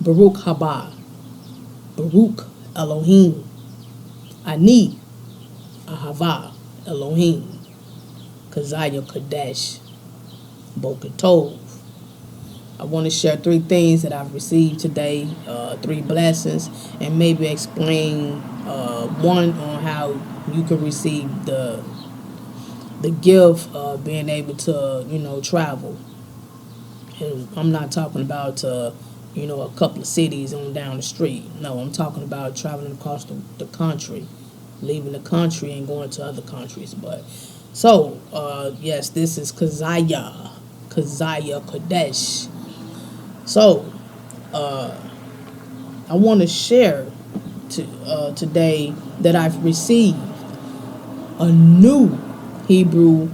Baruch haba, Baruch Elohim, Ani ahava Elohim, Kazaya Kadesh, Bokatov. I want to share 3 things that I've received today, 3 blessings, and maybe explain one on how you can receive the gift of being able to, travel. And I'm not talking about, a couple of cities on down the street. No, I'm talking about traveling across the country, leaving the country and going to other countries. But so, yes, this is Kazaya Kadesh. So, I want to share today that I've received a new Hebrew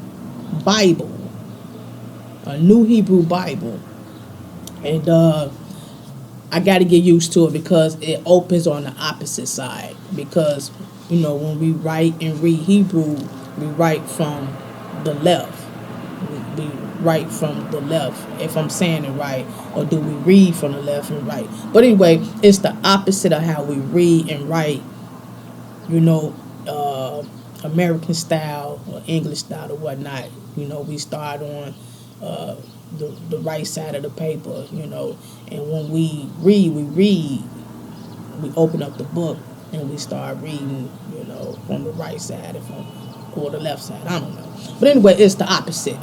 Bible. And I got to get used to it because it opens on the opposite side. Because, when we write and read Hebrew, we write from the left. We write from the left, if I'm saying it right, or do we read from the left and right? But anyway, it's the opposite of how we read and write, American style or English style or whatnot. We start on the right side of the paper, and when we read, we open up the book and we start reading, from the right side or the left side. I don't know. But anyway, it's the opposite.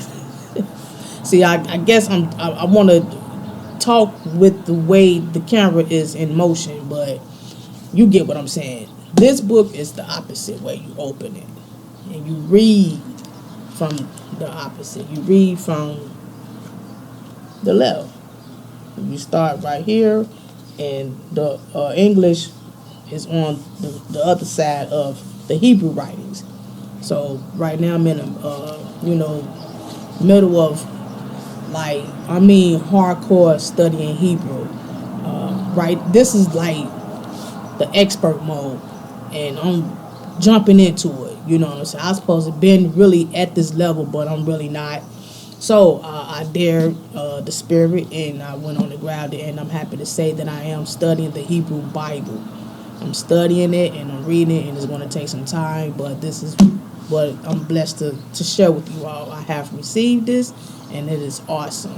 See, I guess I want to talk with the way the camera is in motion, but you get what I'm saying. This book is the opposite way. You open it and you read from the opposite. You read from the left. You start right here, and the English is on the other side of the Hebrew writings. So right now I'm in middle of hardcore studying Hebrew. Right, this is like the expert mode, and I'm jumping into it. You know what I'm saying? I was supposed to have been really at this level, but I'm really not. So I dared the spirit, and I went on the ground, and I'm happy to say that I am studying the Hebrew Bible. I'm studying it, and I'm reading it, and it's going to take some time, but this is what I'm blessed to share with you all. I have received this, and it is awesome.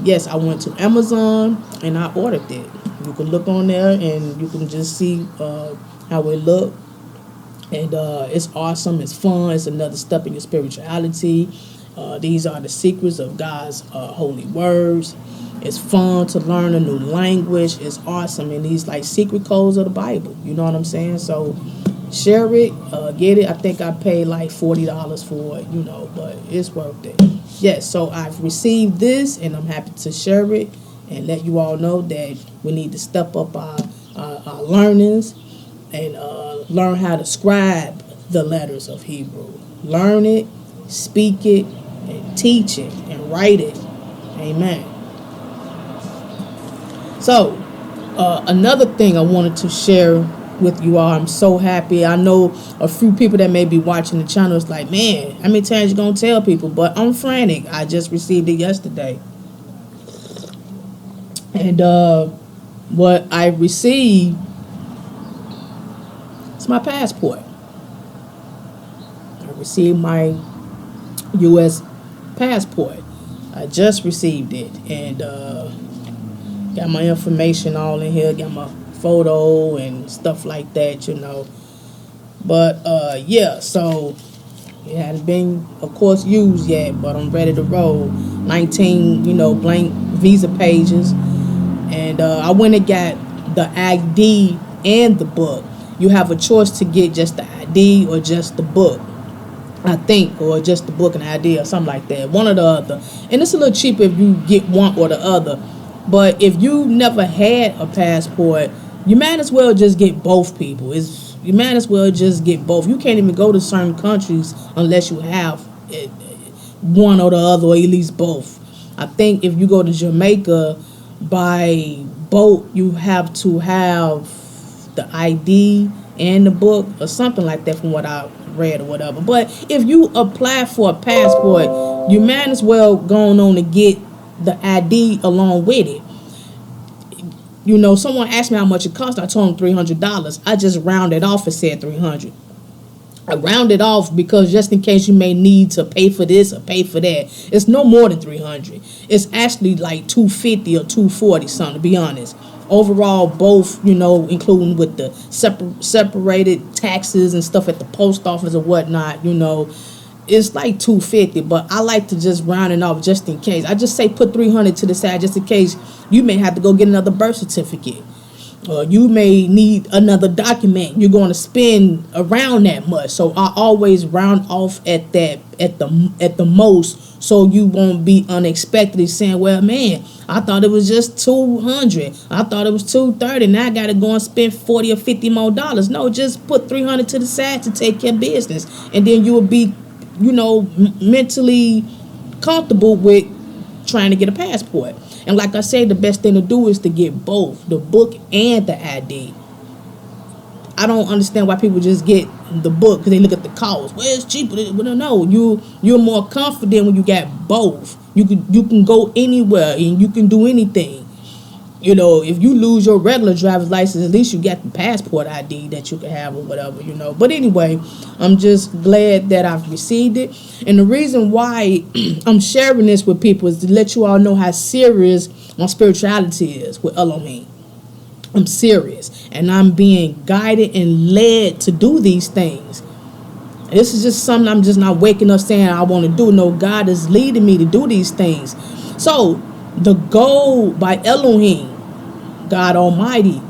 Yes, I went to Amazon, and I ordered it. You can look on there, and you can just see how it look. And it's awesome. It's fun. It's another step in your spirituality. These are the secrets of God's holy words. It's fun to learn a new language. It's awesome. And these like secret codes of the Bible. You know what I'm saying? So share it. Get it. I think I paid like $40 for it, but it's worth it. Yes, so I've received this, and I'm happy to share it and let you all know that we need to step up our learnings and learn how to scribe the letters of Hebrew. Learn it, speak it, and teach it, and write it. Amen. So, another thing I wanted to share with you all, I'm so happy. I know a few people that may be watching the channel is like, man, how many times you gonna tell people? But I'm frantic. I just received it yesterday. And what I received is my passport. I received my U.S. passport. I just received it, and got my information all in here, got my photo and stuff like that, But yeah, so it hadn't been, of course, used yet, but I'm ready to roll. 19, blank visa pages, and I went and got the ID and the book. You have a choice to get just the ID or just the book, I think, or just the book and ID or something like that, one or the other. And it's a little cheaper if you get one or the other. But if you never had a passport, you might as well just get both, people. You might as well just get both. You can't even go to certain countries unless you have one or the other, or at least both. I think if you go to Jamaica by boat, you have to have the ID and the book or something like that, from what I read or whatever. But if you apply for a passport, you might as well go on to get the ID along with it. you know, someone asked me how much it cost. I told them $300. I just rounded off and said 300. I rounded off because just in case you may need to pay for this or pay for that, it's no more than 300. It's actually like 250 or 240 something, to be honest. Overall, both, you know, including with the separated taxes and stuff at the post office or whatnot, you know, it's like 250. But I like to just round it off just in case. I just say put 300 to the side just in case you may have to go get another birth certificate. You may need another document. You're going to spend around that much. So I always round off at the most, so you won't be unexpectedly saying, well, man, I thought it was just 200. I thought it was 230. Now I got to go and spend 40 or 50 more dollars. No, just put 300 to the side to take care of business. And then you will be, you know, mentally comfortable with trying to get a passport. And like I said, the best thing to do is to get both, the book and the ID. I don't understand why people just get the book because they look at the cost. Well, it's cheaper. Well, no, you're more confident when you got both. You can go anywhere and you can do anything. You know, if you lose your regular driver's license, at least you got the passport ID that you can have or whatever, you know. But anyway, I'm just glad that I've received it. And the reason why I'm sharing this with people is to let you all know how serious my spirituality is with Elohim. I'm serious. And I'm being guided and led to do these things. This is just something I'm just not waking up saying I want to do. No, God is leading me to do these things. So, the goal by Elohim, God Almighty,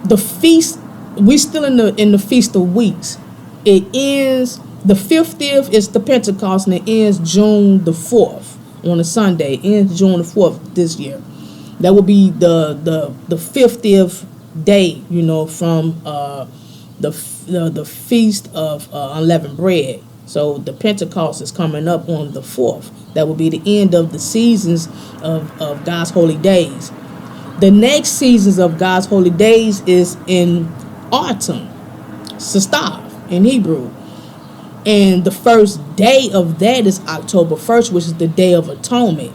the feast, we still in the Feast of Weeks. It ends, the 50th is the Pentecost, and it ends June the 4th on a Sunday. It ends June the 4th this year. That will be the 50th day, you know, from the Feast of Unleavened Bread. So the Pentecost is coming up on the 4th. That will be the end of the seasons of God's holy days. The next seasons of God's holy days is in autumn, Sestav in Hebrew. And the first day of that is October 1st, which is the Day of Atonement.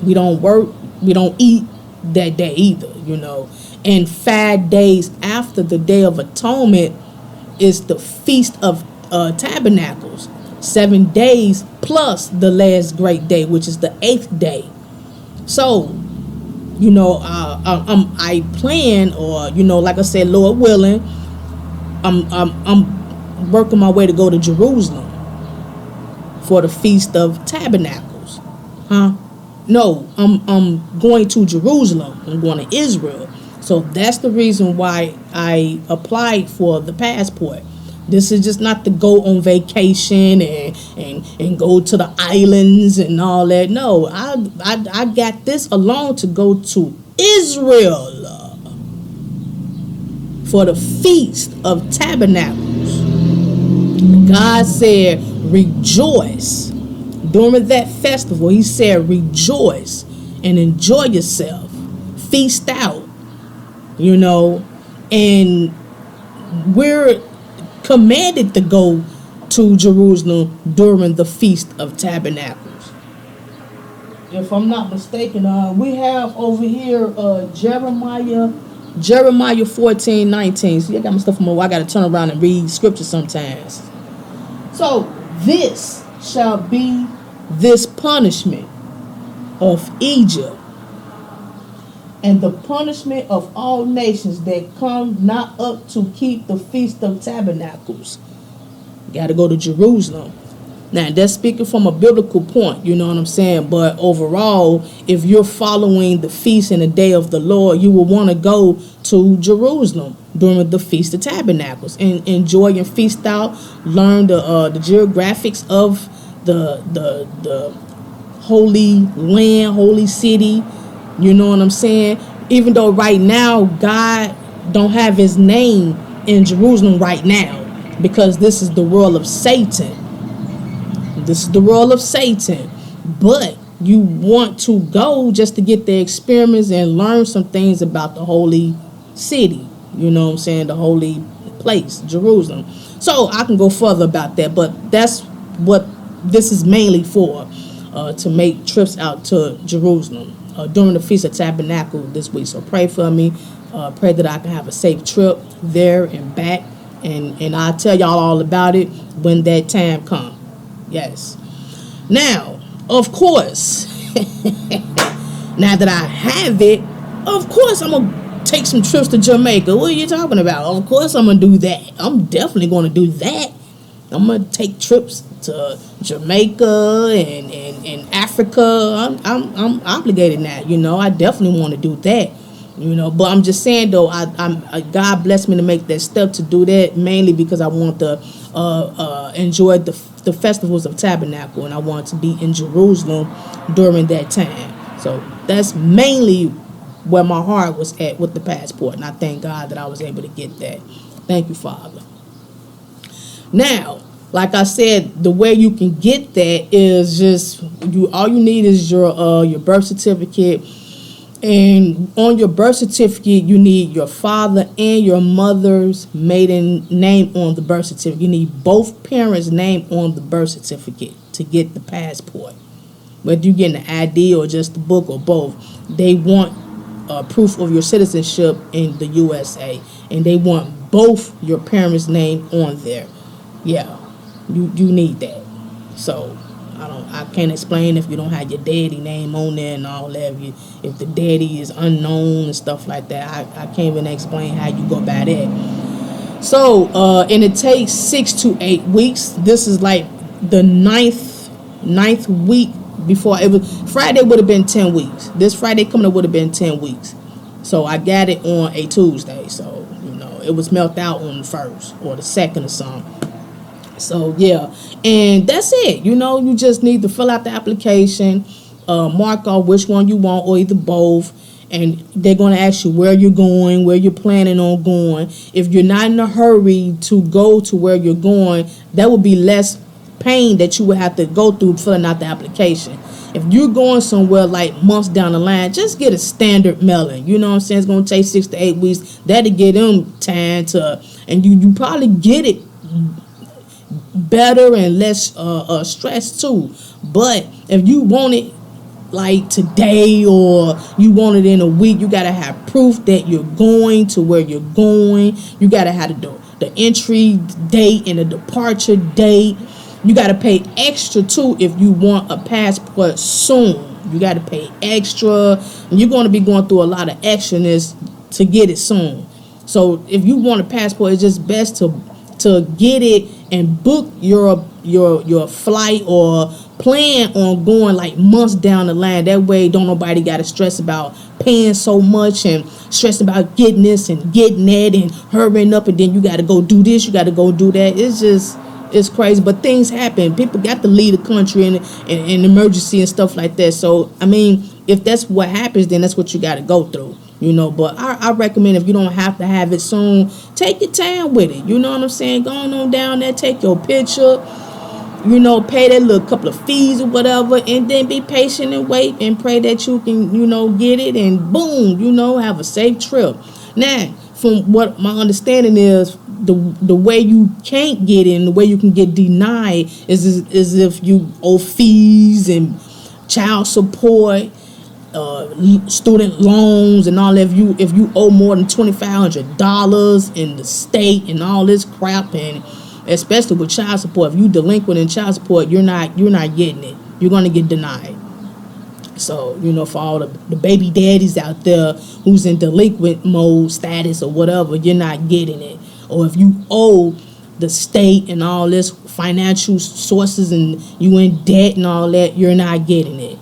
We don't work, we don't eat that day either, you know. And 5 days after the Day of Atonement is the Feast of Tabernacles. 7 days plus the last great day, which is the 8th day. So, you know, I plan, or, you know, like I said, Lord willing, I'm working my way to go to Jerusalem for the Feast of Tabernacles. No, I'm going to Jerusalem. I'm going to Israel. So that's the reason why I applied for the passport. This is just not to go on vacation and go to the islands and all that. No, I got this alone to go to Israel for the Feast of Tabernacles. God said, rejoice. During that festival, he said, rejoice and enjoy yourself. Feast out, you know. And we're commanded to go to Jerusalem during the Feast of Tabernacles. If I'm not mistaken, we have over here Jeremiah 14:19. See, I got my stuff from over. I got to turn around and read scripture sometimes. So this shall be this punishment of Egypt, and the punishment of all nations that come not up to keep the Feast of Tabernacles. Got to go to Jerusalem. Now, that's speaking from a biblical point, you know what I'm saying? But overall, if you're following the feast and the day of the Lord, you will want to go to Jerusalem during the Feast of Tabernacles and enjoy and feast out, learn the geographics of the holy land, holy city. You know what I'm saying? Even though right now God don't have his name in Jerusalem right now, because this is the world of Satan. This is the world of Satan. But you want to go just to get the experience and learn some things about the holy city. You know what I'm saying? The holy place, Jerusalem. So I can go further about that, but that's what this is mainly for, to make trips out to Jerusalem. during the Feast of Tabernacle this week. So pray for me. Pray that I can have a safe trip there and back. And I'll tell y'all all about it when that time comes. Yes. Now, of course, now that I have it, of course I'm going to take some trips to Jamaica. What are you talking about? Of course I'm going to do that. I'm definitely going to do that. I'm going to take trips to Jamaica and Africa. I'm obligated now, you know. I definitely want to do that. You know, but I'm just saying though, God blessed me to make that step to do that, mainly because I want to enjoy the festivals of Tabernacle, and I want to be in Jerusalem during that time. So that's mainly where my heart was at with the passport, and I thank God that I was able to get that. Thank you, Father. Now, like I said, the way you can get that is just all you need is your birth certificate. And on your birth certificate, you need your father and your mother's maiden name on the birth certificate. You need both parents' name on the birth certificate to get the passport. Whether you get an ID or just the book or both, they want proof of your citizenship in the USA, and they want both your parents' name on there. Yeah, you need that. So I can't explain if you don't have your daddy name on there and all that. If the daddy is unknown and stuff like that, I can't even explain how you go about that. So, and it takes 6 to 8 weeks. This is like the ninth week before it was. Friday would have been 10 weeks. This Friday coming up would have been 10 weeks. So I got it on a Tuesday. So, you know, it was mailed out on the 1st or the 2nd or something. So, yeah, and that's it. You know, you just need to fill out the application, mark off which one you want or either both, and they're going to ask you where you're going, where you're planning on going. If you're not in a hurry to go to where you're going, that would be less pain that you would have to go through filling out the application. If you're going somewhere like months down the line, just get a standard mailing. You know what I'm saying? It's going to take 6 to 8 weeks. That'll get them time to, and you probably get it better and less stress too. But if you want it like today or you want it in a week, you gotta have proof that you're going to where you're going. You gotta have the entry date and the departure date. You gotta pay extra too if you want a passport soon. You gotta pay extra, and you're gonna be going through a lot of extraness to get it soon. So if you want a passport, it's just best to get it and book your flight or plan on going like months down the line. That way don't nobody got to stress about paying so much and stress about getting this and getting that and hurrying up, and then you got to go do this, you got to go do that. It's crazy, but things happen. People got to leave the country in emergency and stuff like that. So I mean, if that's what happens, then that's what you got to go through. You know, but I recommend if you don't have to have it soon, take your time with it. You know what I'm saying? Going on down there, take your picture, you know, pay that little couple of fees or whatever, and then be patient and wait and pray that you can, you know, get it, and boom, you know, have a safe trip. Now, from what my understanding is, the way you can't get in, the way you can get denied is if you owe fees and child support, student loans and all that. If you owe more than $2,500 in the state and all this crap, and especially with child support, if you delinquent in child support, you're not getting it. You're gonna get denied. So, you know, for all the baby daddies out there who's in delinquent mode status or whatever, you're not getting it. Or if you owe the state and all this financial sources and you in debt and all that, you're not getting it.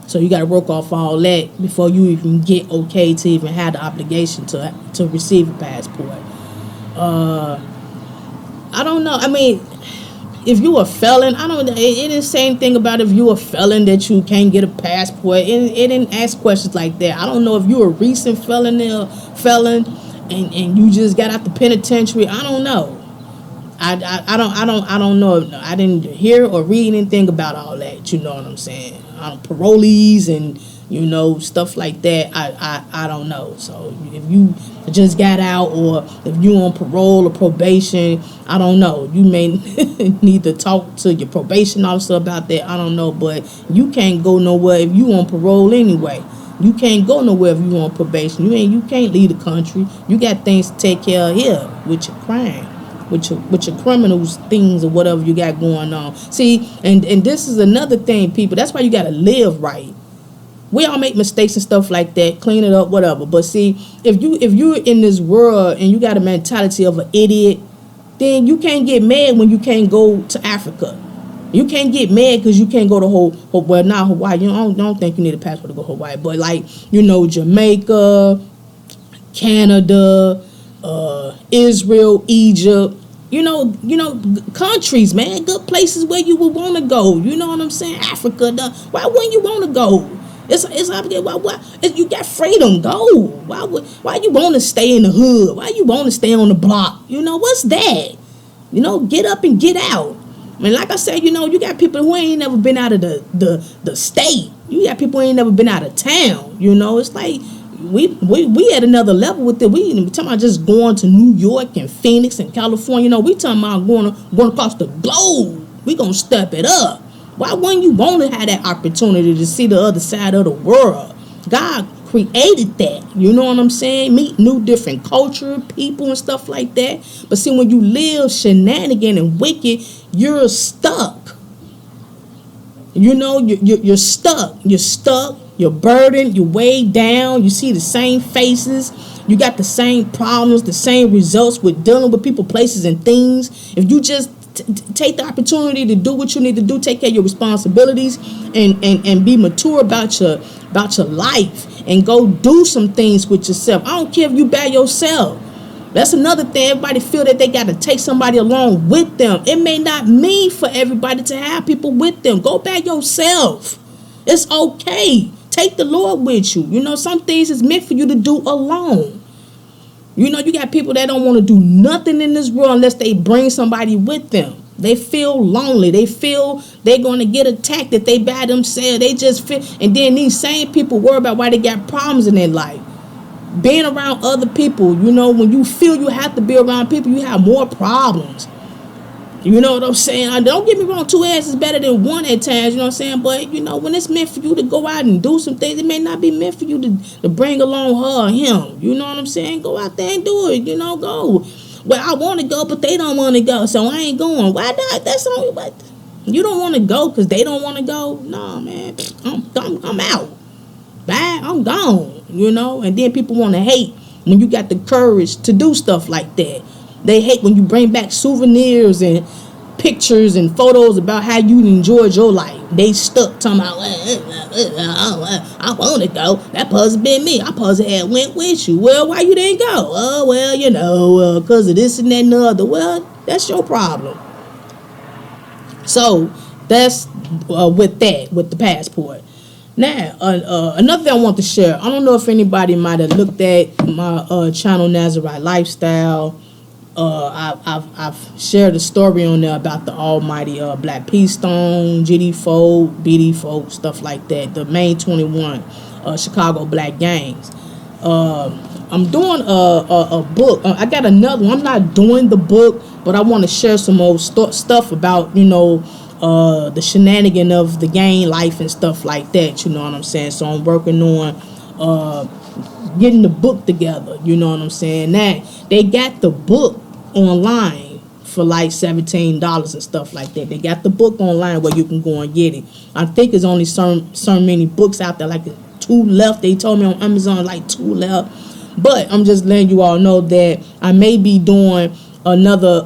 So you got to work off all that before you even get okay to even have the obligation to receive a passport. I don't know. I mean, if you a felon, it didn't say anything about if you a felon that you can't get a passport. It didn't ask questions like that. I don't know if you a recent felon and you just got out the penitentiary. I don't know. I don't know. I didn't hear or read anything about all that. You know what I'm saying? Parolees and stuff like that. I don't know. So if you just got out, or if you on parole or probation, I don't know. You may need to talk to your probation officer about that. I don't know, but you can't go nowhere if you on parole anyway. You can't go nowhere if you on probation. You can't leave the country. You got things to take care of here with your crime, with your criminals things or whatever you got going on. See, and this is another thing, people. That's why you gotta live right. We all make mistakes and stuff like that. Clean it up, whatever. But see, if you're in this world and you got a mentality of an idiot, then you can't get mad when you can't go to Africa. You can't get mad because you can't go to Hawaii. You don't think you need a passport to go to Hawaii, but like Jamaica, Canada, Israel, Egypt. Countries, man, good places where you would want to go. You know what I'm saying? Africa. Why wouldn't you want to go? It's why you got freedom. Go. Why you want to stay in the hood? Why you want to stay on the block? What's that? Get up and get out. I mean, like I said, you got people who ain't never been out of the state. You got people who ain't never been out of town. It's like we at another level with it. We talking about just going to New York and Phoenix and California. We talking about going across the globe. We gonna step it up. Why wouldn't you want to have that opportunity to see the other side of the world? God created that. You know what I'm saying? Meet new different culture, people and stuff like that. But see, when you live shenanigan and wicked, you're stuck. You're stuck. You're stuck. You're burdened. You're weighed down. You see the same faces. You got the same problems, the same results with dealing with people, places, and things. If you just take the opportunity to do what you need to do, take care of your responsibilities, and be mature about your life, and go do some things with yourself. I don't care if you by yourself. That's another thing. Everybody feel that they got to take somebody along with them. It may not mean for everybody to have people with them. Go by yourself. It's okay. Take the Lord with you. Some things is meant for you to do alone. You got people that don't want to do nothing in this world unless they bring somebody with them. They feel lonely. They feel they're going to get attacked if they by themselves. They just feel, and then these same people worry about why they got problems in their life. Being around other people, when you feel you have to be around people, you have more problems. You know what I'm saying? Don't get me wrong, two heads is better than one at times, you know what I'm saying? But, when it's meant for you to go out and do some things, it may not be meant for you to bring along her or him. You know what I'm saying? Go out there and do it, go. Well, I want to go, but they don't want to go, so I ain't going. Why not? That's only what. You don't want to go because they don't want to go? No, man. I'm out. Bye. I'm gone. And then people want to hate when you got the courage to do stuff like that. They hate when you bring back souvenirs and pictures and photos about how you enjoyed your life. They stuck talking about, I want to go. That supposed to be me. I supposed to have went with you. Well, why you didn't go? Oh, well, because of this and that and the other. Well, that's your problem. So that's with the passport. Now, another thing I want to share. I don't know if anybody might have looked at my channel, Nazarite Lifestyle. I've shared a story on there about the almighty Black Peace Stone, GD Folk, BD Folk, stuff like that. The main 21 Chicago Black gangs. I'm doing a book. I got another one. I'm not doing the book, but I want to share some more stuff about the shenanigan of the gang life and stuff like that. You know what I'm saying? So I'm working on getting the book together. You know what I'm saying? Now they got the book online for like $17 and stuff like that. They got the book online where you can go and get it. I think there's only so many books out there, like 2 left. They told me on Amazon like 2 left. But I'm just letting you all know that I may be doing another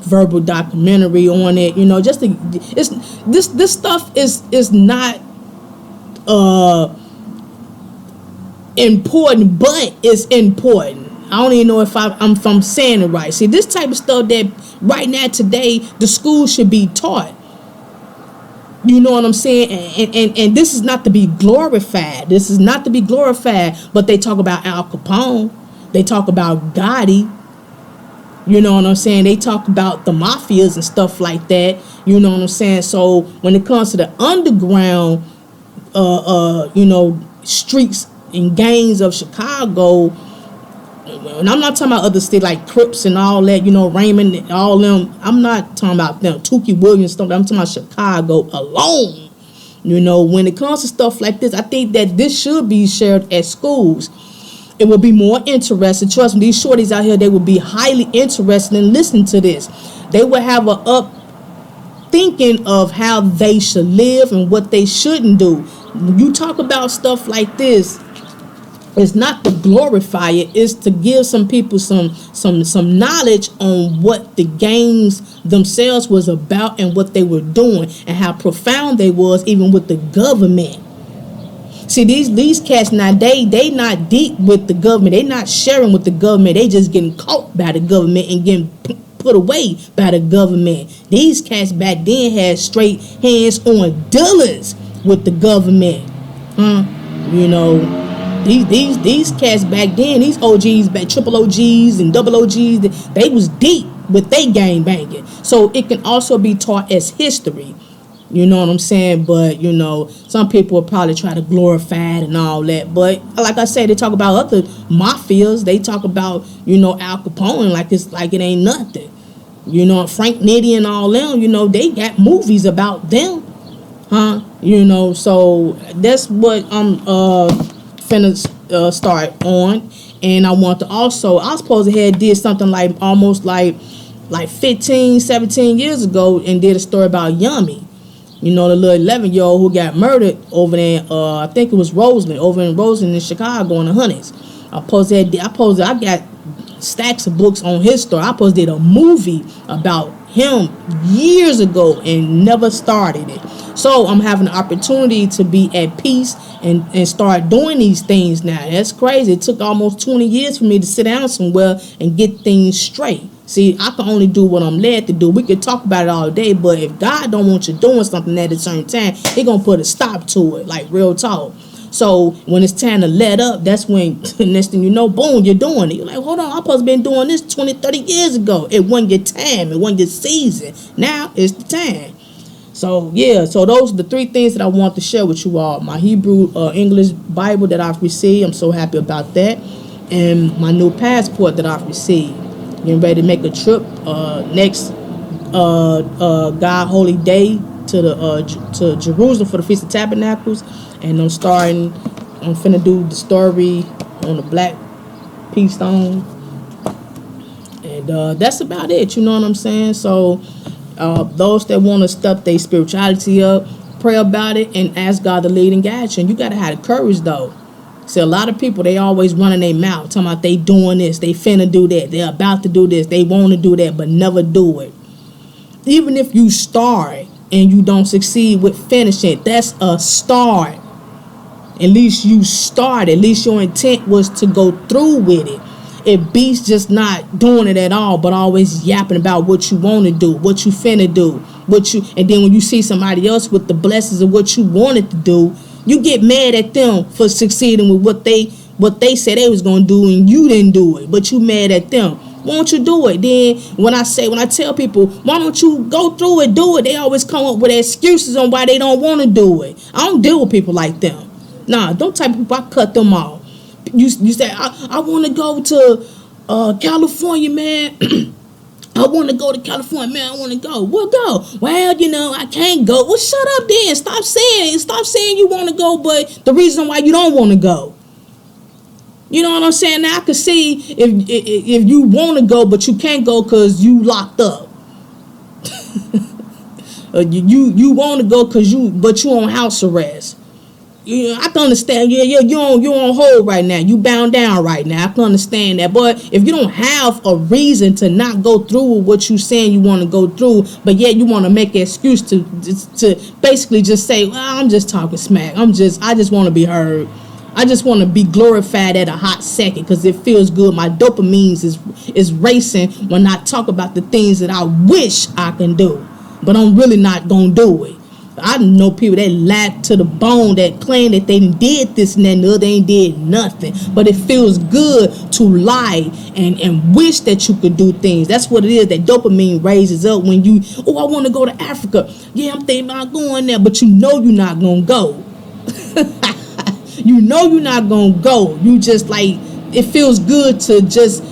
verbal documentary on it. This stuff is not important, but it's important. I don't even know if I'm saying it right. See, this type of stuff that right now today the school should be taught. You know what I'm saying? And this is not to be glorified. This is not to be glorified. But they talk about Al Capone. They talk about Gotti. You know what I'm saying? They talk about the mafias and stuff like that. You know what I'm saying? So when it comes to the underground streets and gangs of Chicago. And I'm not talking about other states like Crips and all that, Raymond and all them. I'm not talking about them, Tukey Williams stuff. I'm talking about Chicago alone. When it comes to stuff like this, I think that this should be shared at schools. It will be more interesting. Trust me, these shorties out here, they will be highly interested in listening to this. They will have a up thinking of how they should live and what they shouldn't do. When you talk about stuff like this, it's not to glorify it, it's to give some people some knowledge on what the games themselves was about and what they were doing and how profound they was, even with the government. See, these cats now, they not deep with the government. They not sharing with the government. They just getting caught by the government and getting put away by the government. These cats back then had straight hands-on dealers with the government. These cats back then, these OGs, triple OGs and double OGs, they was deep with they gang banging. So it can also be taught as history. You know what I'm saying? But, some people will probably try to glorify it and all that. But like I said, they talk about other mafias. They talk about, Al Capone like it ain't nothing. Frank Nitti and all them, they got movies about them. So that's what I'm finna start on. And I want to also, I was supposed to have did something like almost like 15, 17 years ago and did a story about Yummy. The little 11-year-old who got murdered over there, I think it was Roseland, over in Roseland in Chicago in the Hunnids. I got stacks of books on his story. I did a movie about him years ago and never started it. So I'm having the opportunity to be at peace and start doing these things now. That's crazy. It took almost 20 years for me to sit down somewhere and get things straight. See, I can only do what I'm led to do. We could talk about it all day, but if God don't want you doing something at a certain time, He gonna put a stop to it, like real talk. So when it's time to let up, that's when the next thing you know, boom, you're doing it. You're like, hold on, I'm supposed to been doing this 20, 30 years ago. It wasn't your time. It wasn't your season. Now it's the time. So, yeah, so those are the three things that I want to share with you all. My Hebrew English Bible that I've received. I'm so happy about that. And my new passport that I've received. Getting ready to make a trip next God Holy Day to Jerusalem for the Feast of Tabernacles. And I'm finna do the story on the Black Peace Stone. And that's about it, you know what I'm saying? So those that want to step their spirituality up, pray about it and ask God to lead and guide you. And you got to have the courage, though. See, a lot of people, they always running their mouth, talking about they doing this, they finna do that, they're about to do this, they want to do that, but never do it. Even if you start and you don't succeed with finishing, that's a start. At least you started. At least your intent was to go through with it. It beats just not doing it at all, but always yapping about what you want to do, what you finna do, and then when you see somebody else with the blessings of what you wanted to do, you get mad at them for succeeding with what they said they was gonna do and you didn't do it, but you mad at them. Why don't you do it? Then when I tell people, why don't you go through it, do it, they always come up with excuses on why they don't want to do it. I don't deal with people like them. Nah, don't type of people, I cut them off. You say, I want to go to California, man. I want to go to California, man. I want to go. Well, go. Well, I can't go. Well, shut up then. Stop saying you want to go, but the reason why you don't want to go. You know what I'm saying? Now I can see if you want to go, but you can't go because you locked up. you want to go but you on house arrest. I can understand. Yeah, you on hold right now. You bound down right now. I can understand that. But if you don't have a reason to not go through with what you saying you want to go through, but yet you want to make an excuse to basically just say, well, I'm just talking smack. I just want to be heard. I just want to be glorified at a hot second because it feels good. My dopamine is racing when I talk about the things that I wish I can do, but I'm really not gonna do it. I know people that lie to the bone, that claim that they did this and that and the other, they ain't did nothing. But it feels good to lie and wish that you could do things. That's what it is. That dopamine raises up when I want to go to Africa. Yeah, I'm thinking about going there, but you know you're not going to go. You know you're not gonna go. You just like, it feels good to just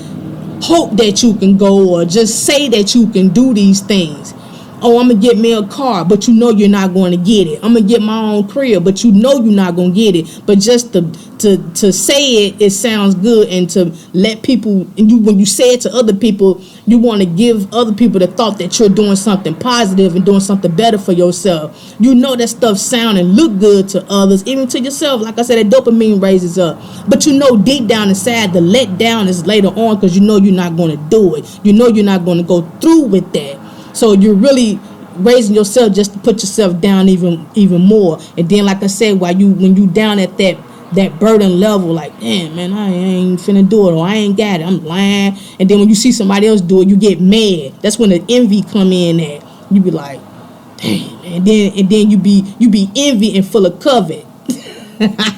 hope that you can go, or just say that you can do these things. Oh, I'm gonna get me a car, but you know you're not going to get it. I'm gonna get my own crib, but you know you're not gonna get it. But just to say it sounds good, and to let people, and you, when you say it to other people, you want to give other people the thought that you're doing something positive and doing something better for yourself. You know that stuff sound and look good to others, even to yourself. Like I said, that dopamine raises up. But you know deep down inside, the let down is later on, because you know you're not going to do it. You know you're not going to go through with that. So you're really raising yourself just to put yourself down even more. And then, like I said, when you down at that burden level, like, damn, man, I ain't finna do it, or I ain't got it, I'm lying. And then when you see somebody else do it, you get mad. That's when the envy come in at. You be like, damn. And then you be envy and full of covet.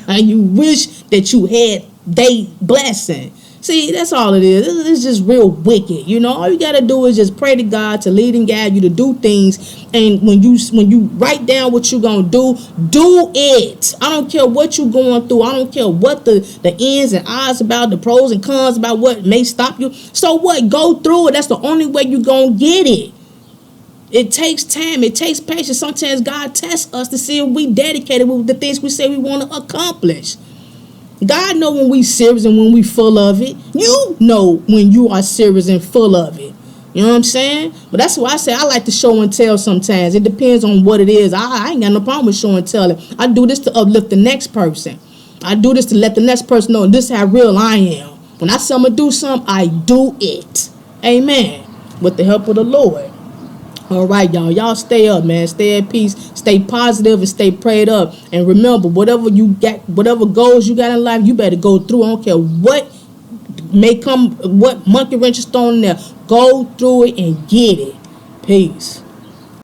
You wish that you had they blessing. See, that's all it is. It's just real wicked. You know, all you got to do is just pray to God to lead and guide you to do things. And when you write down what you're going to do it. I don't care what you're going through. I don't care what the ins and outs about, the pros and cons about what may stop you. So what? Go through it. That's the only way you're going to get it. It takes time. It takes patience. Sometimes God tests us to see if we dedicated with the things we say we want to accomplish. God know when we serious and when we full of it. You know when you are serious and full of it. You know what I'm saying? But that's why I say I like to show and tell sometimes. It depends on what it is. I ain't got no problem with show and telling. I do this to uplift the next person. I do this to let the next person know this is how real I am. When I say I'm going to do something, I do it. Amen. With the help of the Lord. All right, y'all. Y'all stay up, man. Stay at peace. Stay positive and stay prayed up. And remember, whatever you got, whatever goals you got in life, you better go through. I don't care what may come, what monkey wrench is thrown in there. Go through it and get it. Peace.